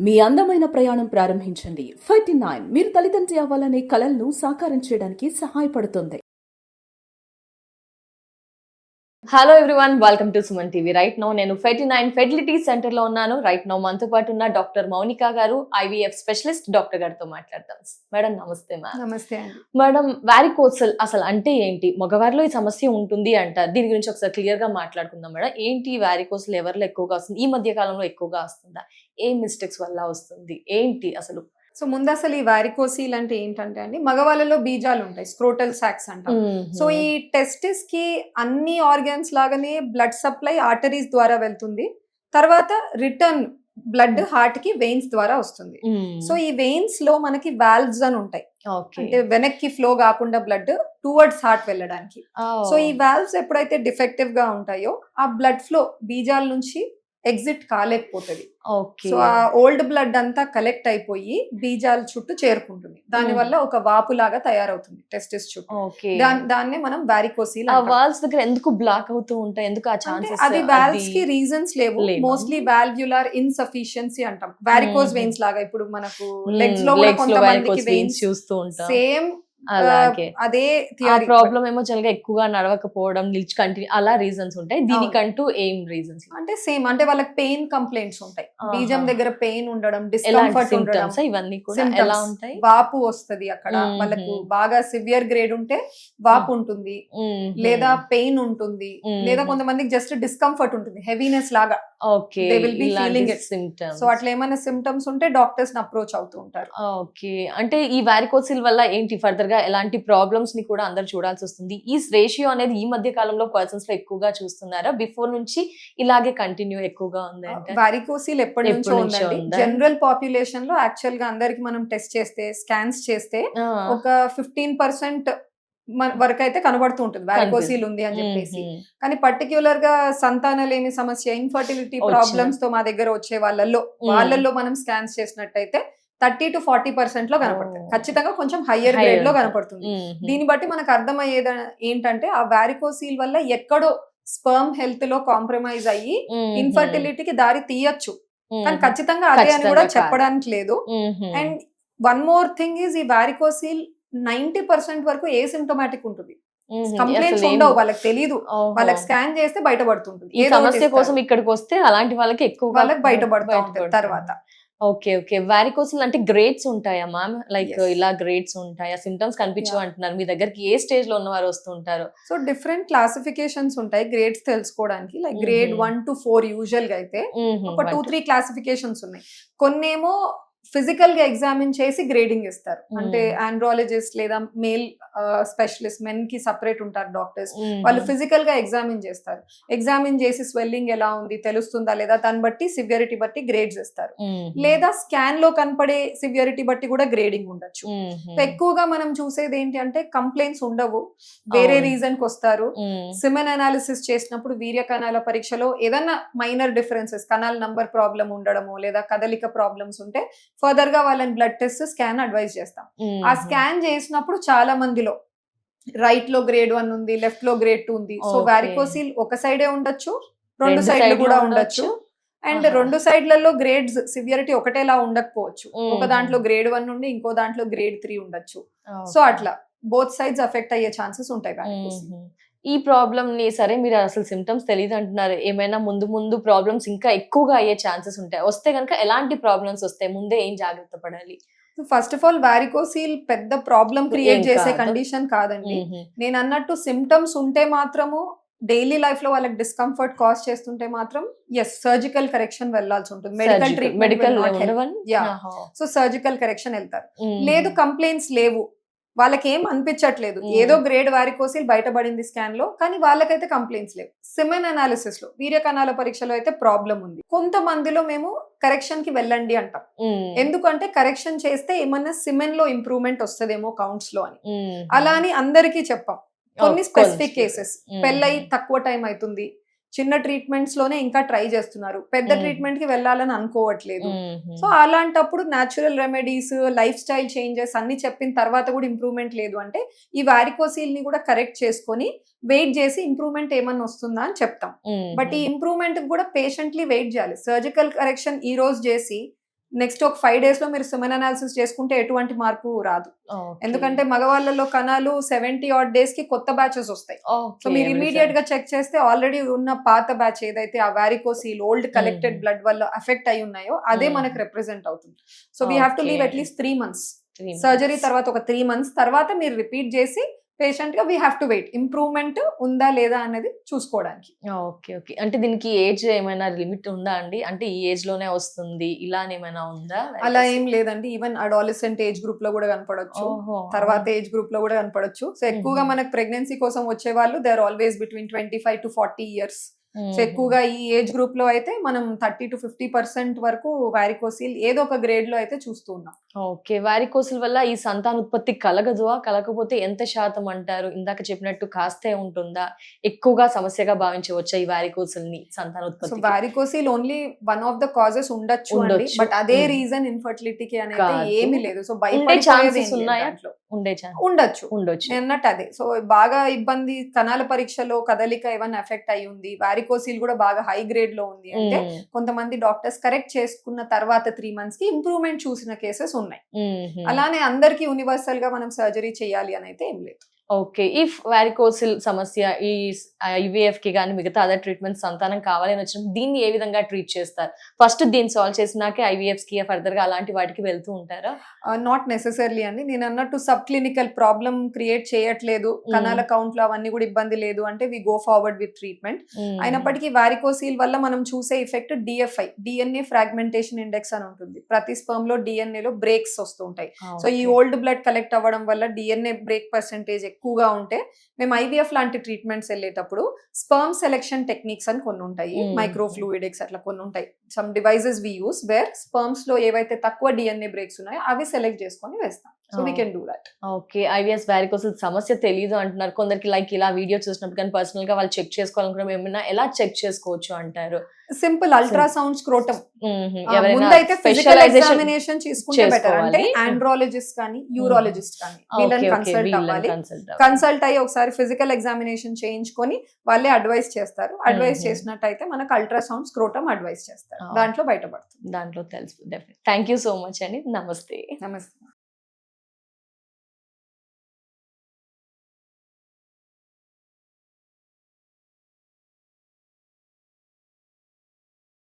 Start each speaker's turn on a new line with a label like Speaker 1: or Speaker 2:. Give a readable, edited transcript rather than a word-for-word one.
Speaker 1: మీ అందమైన ప్రయాణం ప్రారంభించండి. 39 మీరు తల్లిదండ్రి అవ్వాలనే కలలను సాకారం చేయడానికి సహాయపడుతుంది.
Speaker 2: Hello everyone, welcome to Suman TV. Right now నేను 39 ఫెర్టిలిటీ సెంటర్ లో ఉన్నాను. రైట్ నౌ మనతో పాటు ఉన్న డాక్టర్ మౌనిక గారు, IVF స్పెషలిస్ట్. డాక్టర్ గారితో మాట్లాడతాం. మేడం నమస్తే. మ్యామ్
Speaker 3: నమస్తే అండి.
Speaker 2: మేడం, వారికోసెల్ అసలు అంటే ఏంటి? మగవారిలో ఈ సమస్య ఉంటుంది అంటారు. దీని గురించి ఒకసారి క్లియర్ గా మాట్లాడుకుందాం మేడం. ఏంటి వారికోసెల్ ఎవరిలో ఎక్కువగా వస్తుంది? ఈ మధ్య కాలంలో ఎక్కువగా వస్తుందా? ఏ మిస్టేక్స్ వల్ల వస్తుంది? ఏంటి అసలు?
Speaker 3: సో ముందు అసలు ఈ వారికోసీల్ అంటే ఏంటంటే అండి, మగవాళ్ళలో బీజాలు ఉంటాయి, స్క్రోటల్ సాక్స్ అంటాం. సో ఈ టెస్టిస్ కి అన్ని ఆర్గాన్స్ లాగానే బ్లడ్ సప్లై ఆర్టరీస్ ద్వారా వెళ్తుంది. తర్వాత రిటర్న్ బ్లడ్ హార్ట్ కి వెయిన్స్ ద్వారా వస్తుంది. సో ఈ వెయిన్స్ లో మనకి వాల్వ్స్ అని ఉంటాయి, అంటే వెనక్కి ఫ్లో కాకుండా బ్లడ్ టువర్డ్స్ హార్ట్ వెళ్ళడానికి. సో ఈ వాల్వ్స్ ఎప్పుడైతే డిఫెక్టివ్ గా ఉంటాయో ఆ బ్లడ్ ఫ్లో బీజాల నుంచి ఎగ్జిట్ కాలేకపోతుంది. సో ఆ ఓల్డ్ బ్లడ్ అంతా కలెక్ట్ అయిపోయి బీజాల చుట్టూ చేరుకుంటుంది. దాని వల్ల ఒక వాపు లాగా తయారవుతుంది టెస్టిస్ చుట్టూ. దాన్నే మనం వారికోసీల్.
Speaker 2: వాల్వ్స్ దగ్గర ఎందుకు బ్లాక్ అవుతూ ఉంటాయి? ఎందుకు ఆ ఛాన్సెస్?
Speaker 3: అది వాల్వ్స్ కి రీజన్స్ లేవు. మోస్ట్లీ వాల్వ్యులర్ ఇన్సఫిషియన్సీ అంటాం. వారికోస్ వెయిన్స్ లాగా ఇప్పుడు మనకు లెగ్స్ లో కూడా కొంతమందికి వెయిన్స్
Speaker 2: చూస్తూ ఉంటాం.
Speaker 3: సేమ్ అదే
Speaker 2: ప్రాబ్లం ఏమో చాలా ఎక్కువగా నడవకపోవడం, నిలిచి కంటిన్యూ అలా రీజన్స్ ఉంటాయి. దీనికంటూ ఏం రీజన్స్?
Speaker 3: అంటే సేమ్, అంటే వాళ్ళకి పెయిన్ కంప్లైంట్స్ ఉంటాయి. బీజం దగ్గర పెయిన్ ఉండడం, డిస్కంఫర్ట్ ఉండడం,
Speaker 2: ఇవన్నీ కూడా ఎలా ఉంటాయి?
Speaker 3: వాపు వస్తుంది అక్కడ. వాళ్ళకు బాగా సివియర్ గ్రేడ్ ఉంటే వాపు ఉంటుంది, లేదా పెయిన్ ఉంటుంది, లేదా కొంతమందికి జస్ట్ డిస్కంఫర్ట్ ఉంటుంది, హెవీనెస్ లాగా.
Speaker 2: They will be feeling it.
Speaker 3: So అట్లా ఏమైనా సిమ్టమ్స్ ఉంటే డాక్టర్స్ ని అప్రోచ్ అవుతూ ఉంటారు.
Speaker 2: ఓకే, అంటే ఈ వారికోసిల్ వల్ల ఏంటి ఫర్దర్ గా ఎలాంటి ప్రాబ్లమ్స్ ని కూడా అందరు చూడాల్సి వస్తుంది? ఈ రేషియో అనేది ఈ మధ్య కాలంలో పర్సన్స్ లో ఎక్కువగా చూస్తున్నారా? బిఫోర్ నుంచి ఇలాగే కంటిన్యూ ఎక్కువగా ఉంది అంటే?
Speaker 3: వారికోసిల్ ఎప్పటి నుంచో ఉందండి. జనరల్ పాపులేషన్ లో యాక్చువల్ గా అందరికి మనం టెస్ట్ చేస్తే, స్కాన్స్ చేస్తే ఒక 15% వరకు అయితే కనబడుతూ ఉంటుంది వారికోసిల్ ఉంది అని చెప్పేసి. కానీ పర్టిక్యులర్ గా సంతానలేమి సమస్య, ఇన్ఫర్టిలిటీ ప్రాబ్లమ్స్ తో మా దగ్గర వచ్చే వాళ్ళల్లో మనం స్కాన్స్ చేసినట్టయితే 30 to 40% లో కనపడుతుంది. ఖచ్చితంగా కొంచెం హయ్యర్ గ్రేడ్ లో కనపడుతుంది. దీన్ని బట్టి మనకు అర్థమయ్యేది ఏంటంటే ఆ వారికోసిల్ వల్ల ఎక్కడో స్పర్మ్ హెల్త్ లో కాంప్రమైజ్ అయ్యి ఇన్ఫర్టిలిటీకి దారి తీయచ్చు, కానీ ఖచ్చితంగా అదే అని కూడా చెప్పడానికి లేదు. And one more thing is, ఈ వారికోసిల్ 90% వరకు ఏ సిమ్టోమాటిక్ ఉంటుంది, కంప్లైంట్స్ ఉండవు, వాళ్ళకి తెలియదు. వాళ్ళకి స్కాన్ చేస్తే బయటపడుతుంటుంది.
Speaker 2: ఈ సమస్య కోసం ఇక్కడికి వస్తే అలాంటి వాళ్ళకి ఎక్కువ
Speaker 3: వాళ్ళకి బయటపడుతూ ఉంటుంది తర్వాత.
Speaker 2: ఓకే ఓకే, వారికోసిల్ అంటే గ్రేడ్స్ ఉంటాయా మ్యామ్? లైక్ ఇలా గ్రేడ్స్ ఉంటాయా? సిమ్టమ్స్ కనిపించవు అంటున్నారు. మీ దగ్గరికి ఏ స్టేజ్ లో ఉన్న వారు వస్తుంటారు?
Speaker 3: సో డిఫరెంట్ క్లాసిఫికేషన్స్ ఉంటాయి గ్రేడ్స్ తెలుసుకోవడానికి. లైక్ గ్రేడ్ 1 to 4 యూజువల్ గా అయితే ఒక 2-3 క్లాసిఫికేషన్స్ ఉన్నాయి. కొన్నేమో ఫిజికల్ గా ఎగ్జామిన్ చేసి గ్రేడింగ్ ఇస్తారు, అంటే ఆండ్రాలజిస్ట్ లేదా మేల్ స్పెషలిస్ట్, మెన్ కి సపరేట్ ఉంటారు డాక్టర్స్. వాళ్ళు ఫిజికల్ గా ఎగ్జామిన్ చేస్తారు. ఎగ్జామిన్ చేసి స్వెల్లింగ్ ఎలా ఉంది తెలుస్తుందా లేదా, దాన్ని బట్టి సివియరిటీ బట్టి గ్రేడ్స్ ఇస్తారు. లేదా స్కాన్ లో కనపడే సివియరిటీ బట్టి కూడా గ్రేడింగ్ ఉండొచ్చు. ఎక్కువగా మనం చూసేది ఏంటి అంటే కంప్లైంట్స్ ఉండవు, వేరే రీజన్ కి వస్తారు. సిమెన్ అనాలిసిస్ చేసినప్పుడు వీర్య కణాల పరీక్షలో ఏదైనా మైనర్ డిఫరెన్సెస్, కణాల నంబర్ ప్రాబ్లం ఉండడము లేదా కదలిక ప్రాబ్లమ్స్ ఉంటే ఫర్దర్ గా వాళ్ళని బ్లడ్ టెస్ట్, స్కాన్ అడ్వైజ్ చేస్తాం. ఆ స్కాన్ చేసినప్పుడు చాలా మందిలో రైట్ లో గ్రేడ్ 1 ఉంది, లెఫ్ట్ లో గ్రేడ్ 2 ఉంది. సో వారికోసిల్ ఒక సైడే ఉండొచ్చు, రెండు సైడ్లు కూడా ఉండొచ్చు. అండ్ రెండు సైడ్లలో గ్రేడ్స్ సివియరిటీ ఒకటేలా ఉండకపోవచ్చు. ఒక దాంట్లో గ్రేడ్ 1 ఉండి ఇంకో దాంట్లో గ్రేడ్ 3 ఉండొచ్చు. సో అట్లా బోత్ సైడ్స్ అఫెక్ట్ అయ్యే ఛాన్సెస్ ఉంటాయి వారికోసిల్.
Speaker 2: ఈ ప్రాబ్లమ్ ని, సరే మీరు అసలు సిమ్టమ్స్ తెలియదు అంటున్నారు, ఏమైనా ముందు ప్రాబ్లమ్స్ ఇంకా ఎక్కువగా అయ్యే ఛాన్సెస్ ఉంటాయి? వస్తే కనుక ఎలాంటి ప్రాబ్లమ్స్ వస్తాయి? ముందే ఏం జాగ్రత్త పడాలి?
Speaker 3: ఫస్ట్ ఆఫ్ ఆల్ వారికోసిల్ పెద్ద ప్రాబ్లం క్రియేట్ చేసే కండిషన్ కాదండి. నేను అన్నట్టు సిమ్టమ్స్ ఉంటే మాత్రము, డైలీ లైఫ్ లో వాళ్ళకి డిస్కంఫర్ట్ కాజ్ చేస్తుంటే మాత్రం సర్జికల్ కరెక్షన్ వెళ్లాల్సి ఉంటుంది. Medical treatment, so surgical correction వెళ్తారు. లేదు కంప్లైంట్స్ లేవు, వాళ్ళకి ఏం అనిపించట్లేదు, ఏదో గ్రేడ్ వారికోసిల్ బయటపడింది స్కాన్ లో, కానీ వాళ్ళకైతే కంప్లైంట్స్ లేవు. సిమెన్ అనాలిసిస్ లో, వీర్య కణాల పరీక్షలో అయితే ప్రాబ్లం ఉంది. కొంతమందిలో మేము కరెక్షన్ కి వెళ్ళండి అంటాం. ఎందుకంటే కరెక్షన్ చేస్తే ఏమన్నా సిమెన్ లో ఇంప్రూవ్మెంట్ వస్తుందేమో కౌంట్స్ లో అని. అలా అని అందరికీ చెప్పాం. కొన్ని స్పెసిఫిక్ కేసెస్, పెళ్ళై తక్కువ టైం అవుతుంది, చిన్న ట్రీట్మెంట్స్ లోనే ఇంకా ట్రై చేస్తున్నారు, పెద్ద ట్రీట్మెంట్ కి వెళ్ళాలని అనుకోవట్లేదు. సో అలాంటప్పుడు natural remedies, life style changes అన్ని చెప్పిన తర్వాత కూడా ఇంప్రూవ్మెంట్ లేదు అంటే ఈ వారికోసిల్ ని కూడా కరెక్ట్ చేసుకొని వెయిట్ చేసి ఇంప్రూవ్మెంట్ ఏమన్నా వస్తుందా అని చెప్తాం. బట్ ఈ ఇంప్రూవ్మెంట్ కూడా పేషెంట్లీ వెయిట్ చేయాలి. సర్జికల్ కరెక్షన్ ఈ రోజు చేసి నెక్స్ట్ ఒక 5 days లో మీరు సెమెన్ అనాలిసిస్ చేసుకుంటే ఎటువంటి మార్పు రాదు. ఎందుకంటే మగవాళ్ళలో కణాలు 70 odd days కి కొత్త బ్యాచెస్ వస్తాయి. సో మీరు ఇమీడియట్ గా చెక్ చేస్తే ఆల్రెడీ ఉన్న పాత బ్యాచ్ ఏదైతే ఆ వారికోసీల్ ఓల్డ్ కలెక్టెడ్ బ్లడ్ వల్ల ఎఫెక్ట్ అయి ఉన్నాయో అదే మనకు రిప్రజెంట్ అవుతుంది. So we have to leave at least 3 months. Surgery తర్వాత ఒక 3 months తర్వాత మీరు రిపీట్ చేసి పేషెంట్ గా we have to wait improvement ఉందా లేదా అనేది చూసుకోవడానికి.
Speaker 2: Okay okay. అంటే దీనికి ఏజ్ ఏమైనా లిమిట్ ఉందా అండి? అంటే ఈ ఏజ్ లోనే వస్తుంది ఇలా ఏమైనా ఉందా?
Speaker 3: అలా ఏం లేదండి. ఈవెన్ అడాలసెంట్ ఏజ్ గ్రూప్ లో కూడా కనపడొచ్చు, తర్వాత ఏజ్ గ్రూప్ లో కూడా కనపడొచ్చు. సో ఎక్కువగా మనకు ప్రెగ్నెన్సీ కోసం వచ్చే వాళ్ళు they are always between 25 to 40 years. So ఎక్కువగా ఈ ఏజ్ గ్రూప్ లో అయితే మనం 30 to 50% వరకు వారికోసిల్ ఏదో ఒక గ్రేడ్ లో అయితే చూస్తూ ఉన్నాం.
Speaker 2: ఓకే. వారికోసిల్ వల్ల ఈ సంతానోత్పత్తి కలగదువా? కలగకపోతే ఎంత శాతం అంటారు? ఇందాక చెప్పినట్టు కాస్తే ఉంటుందా? ఎక్కువగా సమస్యగా భావించవచ్చా ఈ వారికోసిల్ ని
Speaker 3: సో
Speaker 2: సంతానోత్పత్తి?
Speaker 3: Varicocele only one of the causes ఉండొచ్చు అండి,
Speaker 2: ఉండొచ్చు.
Speaker 3: బట్ అదే రీజన్ ఇన్ఫర్టిలిటీకి అనేది
Speaker 2: కాదు.
Speaker 3: ఏమీ లేదు. సో
Speaker 2: ఉండే
Speaker 3: భయపడే
Speaker 2: ఛాన్సెస్ ఉన్నాయా? ఉండే ఛాన్స్
Speaker 3: ఉండొచ్చు
Speaker 2: ఉండొచ్చు.
Speaker 3: నేను అన్నట్టు అదే. సో బాగా ఇబ్బంది కణాల పరీక్షలో కదలిక ఏమైనా ఎఫెక్ట్ అయి ఉంది, వారికోసిల్ కూడా బాగా హై గ్రేడ్ లో ఉంది అంటే కొంతమంది డాక్టర్స్ కరెక్ట్ చేసుకున్న తర్వాత 3 months కి ఇంప్రూవ్మెంట్ చూసిన కేసెస్ ఉన్నాయి. అలానే అందరికి యూనివర్సల్ గా మనం సర్జరీ చేయాలి అని అయితే ఏం లేదు.
Speaker 2: ఓకే. ఇఫ్ వారికోసిల్ సమస్య ఈ ఐవీఎఫ్ కి కానీ మిగతా అదర్ ట్రీట్మెంట్ సంతానం కావాలని వచ్చినప్పుడు దీన్ని ఏ విధంగా ట్రీట్ చేస్తారు? ఫస్ట్ దీన్ని సాల్వ్ చేసినాకే ఐవీఎఫ్ కి ఫర్దర్ గా అలాంటి వాటికి వెళ్తూ ఉంటారా?
Speaker 3: నాట్ నెసెసర్లీ అండి. నేను అన్నట్టు సబ్ క్లినికల్ ప్రాబ్లం క్రియేట్ చేయట్లేదు, కణాల కౌంట్ లో అవన్నీ కూడా ఇబ్బంది లేదు అంటే we go forward with treatment. అయినప్పటికీ వారికోసిల్ వల్ల మనం చూసే effect DFI, DNA fragmentation index అని ఉంటుంది. ప్రతి స్పర్మ్ లో డిఎన్ఏ లో బ్రేక్స్ వస్తూ ఉంటాయి. సో ఈ ఓల్డ్ బ్లడ్ కలెక్ట్ అవ్వడం వల్ల డిఎన్ఏ బ్రేక్ పర్సెంటేజ్ ఎక్కువగా ఉంటే మేము ఐవీఎఫ్ లాంటి ట్రీట్మెంట్స్ వెళ్ళేటప్పుడు స్పర్మ్ సెలెక్షన్ టెక్నిక్స్ అని కొన్ని ఉంటాయి, మైక్రోఫ్లూయిడిక్స్ అట్లా కొన్ని ఉంటాయి. సమ్ డివైజెస్ వి యూస్ వేర్ స్పర్మ్స్ లో ఏవైతే తక్కువ డిఎన్ఏ బ్రేక్స్ ఉన్నాయో అవి సెలెక్ట్ చేసుకొని వేస్తాం. So we can do that.
Speaker 2: Okay. IVS varicocele సమస్య తెలియదు అంటున్నారు. కొందరికి లైక్ ఇలా వీడియో చూసినప్పుడు కానీ పర్సనల్ గా వాళ్ళు చెక్ చేసుకోవాలనుకున్న ఏమైనా ఎలా చెక్ చేసుకోవచ్చు అంటారు?
Speaker 3: Simple ultrasound scrotum.
Speaker 2: ఎవరైనా
Speaker 3: ముందైతే ఫిజికల్
Speaker 2: స్పెషలైజేషన్
Speaker 3: ఎగ్జామినేషన్ చేసుకుంటే బెటర్. అంటే ఆండ్రాలజిస్ట్ కానీ యూరాలజిస్ట్ కానీ వీళ్ళని కన్సల్ట్ అవ్వాలి. కన్సల్ట్ అయ్యి ఒకసారి ఫిజికల్ ఎగ్జామినేషన్ చేయించుకొని వాళ్ళే అడ్వైస్ చేస్తారు. అడ్వైస్ చేసినట్టయితే మనకు అల్ట్రాసౌండ్ స్క్రోటం అడ్వైస్ చేస్తారు. దాంట్లో బయటపడుతుంది.
Speaker 2: దాంట్లో తెలుసు. Definite. Thank you so much అండి. నమస్తే.
Speaker 3: నమస్తే.